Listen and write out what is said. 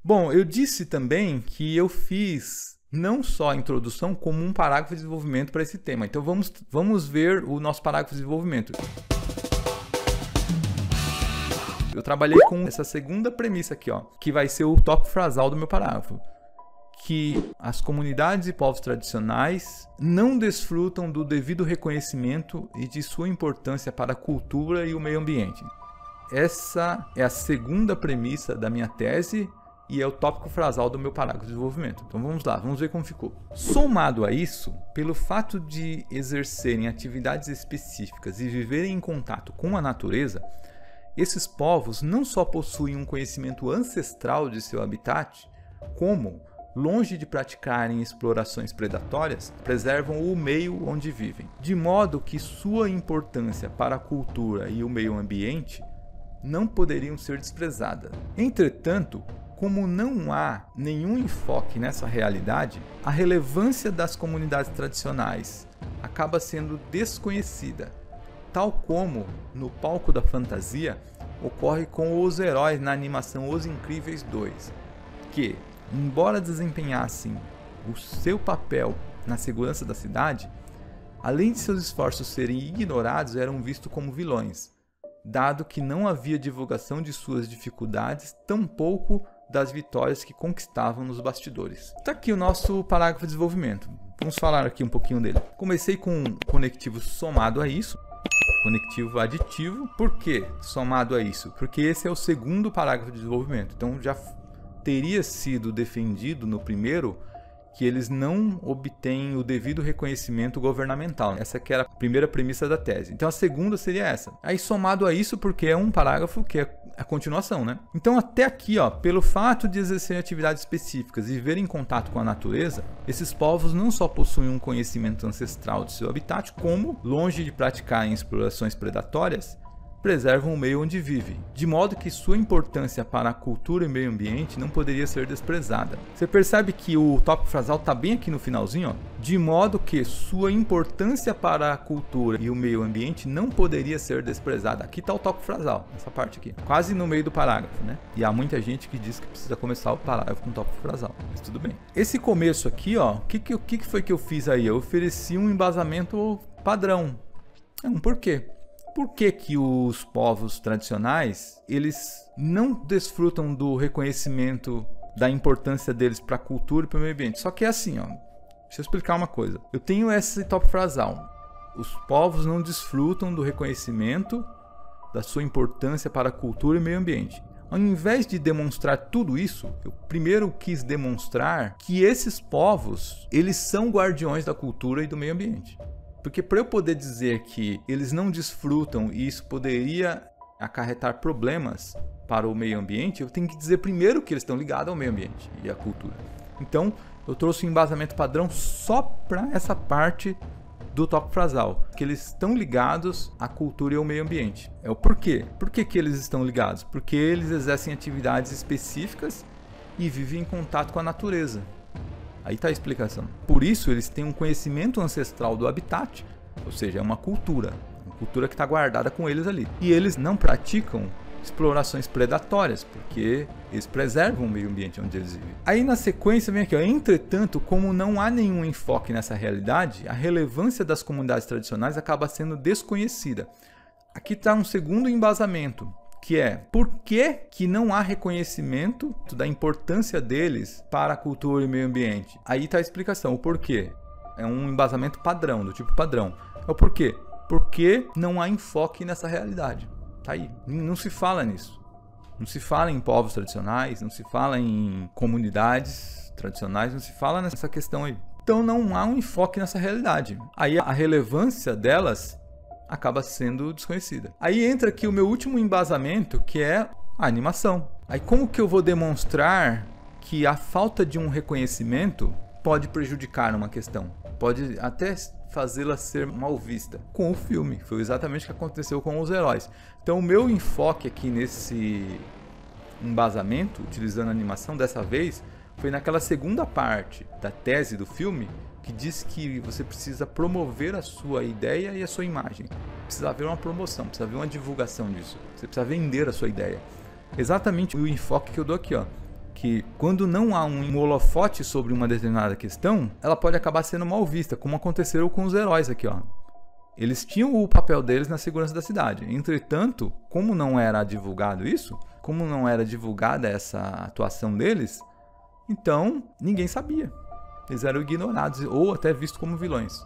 Bom, eu disse também que eu fiz não só a introdução, como um parágrafo de desenvolvimento para esse tema. Então vamos ver o nosso parágrafo de desenvolvimento. Eu trabalhei com essa segunda premissa aqui, ó, que vai ser o tópico frasal do meu parágrafo. Que as comunidades e povos tradicionais não desfrutam do devido reconhecimento e de sua importância para a cultura e o meio ambiente. Essa é a segunda premissa da minha tese e é o tópico frasal do meu parágrafo de desenvolvimento. Então vamos lá, vamos ver como ficou. Somado a isso, pelo fato de exercerem atividades específicas e viverem em contato com a natureza, esses povos não só possuem um conhecimento ancestral de seu habitat, como, longe de praticarem explorações predatórias, preservam o meio onde vivem, de modo que sua importância para a cultura e o meio ambiente não poderiam ser desprezadas. Entretanto, como não há nenhum enfoque nessa realidade, a relevância das comunidades tradicionais acaba sendo desconhecida, tal como no palco da fantasia ocorre com os heróis na animação Os Incríveis 2, que, embora desempenhassem o seu papel na segurança da cidade, além de seus esforços serem ignorados, eram vistos como vilões, dado que não havia divulgação de suas dificuldades, tampouco das vitórias que conquistavam nos bastidores. Está aqui o nosso parágrafo de desenvolvimento. Vamos falar aqui um pouquinho dele. Comecei com um conectivo somado a isso, conectivo aditivo. Por que somado a isso? Porque esse é o segundo parágrafo de desenvolvimento. Então já teria sido defendido no primeiro que eles não obtêm o devido reconhecimento governamental. Essa que era a primeira premissa da tese. Então a segunda seria essa. Aí somado a isso, porque é um parágrafo que é a continuação, né? Então até aqui, ó, pelo fato de exercerem atividades específicas e viverem em contato com a natureza, esses povos não só possuem um conhecimento ancestral de seu habitat, como, longe de praticarem explorações predatórias, preservam o meio onde vivem, de modo que sua importância para a cultura e meio ambiente não poderia ser desprezada. Você percebe que o tópico frasal está bem aqui no finalzinho, ó? De modo que sua importância para a cultura e o meio ambiente não poderia ser desprezada. Aqui está o tópico frasal, essa parte aqui, quase no meio do parágrafo, né? E há muita gente que diz que precisa começar o parágrafo com tópico frasal, mas tudo bem. Esse começo aqui, ó, o que foi que eu fiz aí? Eu ofereci um embasamento padrão. Por quê? Por que que os povos tradicionais, eles não desfrutam do reconhecimento da importância deles para a cultura e para o meio ambiente? Só que é assim, ó, deixa eu explicar uma coisa. Eu tenho esse tópico frasal. Os povos não desfrutam do reconhecimento da sua importância para a cultura e meio ambiente. Ao invés de demonstrar tudo isso, eu primeiro quis demonstrar que esses povos, eles são guardiões da cultura e do meio ambiente. Porque para eu poder dizer que eles não desfrutam e isso poderia acarretar problemas para o meio ambiente, eu tenho que dizer primeiro que eles estão ligados ao meio ambiente e à cultura. Então, eu trouxe um embasamento padrão só para essa parte do tópico frasal, que eles estão ligados à cultura e ao meio ambiente. É o porquê. Por que que eles estão ligados? Porque eles exercem atividades específicas e vivem em contato com a natureza. Aí está a explicação. Por isso, eles têm um conhecimento ancestral do habitat, ou seja, é uma cultura que está guardada com eles ali. E eles não praticam explorações predatórias, porque eles preservam o meio ambiente onde eles vivem. Aí na sequência vem aqui, ó, entretanto, como não há nenhum enfoque nessa realidade, a relevância das comunidades tradicionais acaba sendo desconhecida. Aqui está um segundo embasamento, que é por que não há reconhecimento da importância deles para a cultura e meio ambiente. Aí está a explicação, o porquê. É um embasamento padrão, do tipo padrão. É o porquê. Porque não há enfoque nessa realidade. Tá aí. Não se fala nisso. Não se fala em povos tradicionais, não se fala em comunidades tradicionais, não se fala nessa questão aí. Então não há um enfoque nessa realidade. Aí a relevância delas acaba sendo desconhecida. Aí entra aqui o meu último embasamento, que é a animação. Aí como que eu vou demonstrar que a falta de um reconhecimento pode prejudicar uma questão? Pode até fazê-la ser mal vista. Com o filme, foi exatamente o que aconteceu com os heróis. Então o meu enfoque aqui nesse embasamento, utilizando a animação dessa vez, foi naquela segunda parte da tese do filme, que diz que você precisa promover a sua ideia e a sua imagem. Precisa haver uma promoção, precisa haver uma divulgação disso. Você precisa vender a sua ideia. Exatamente o enfoque que eu dou aqui, ó, que quando não há um holofote sobre uma determinada questão, ela pode acabar sendo mal vista, como aconteceu com os heróis aqui, ó. Eles tinham o papel deles na segurança da cidade. Entretanto, como não era divulgado isso, como não era divulgada essa atuação deles, então ninguém sabia. Eles eram ignorados ou até vistos como vilões.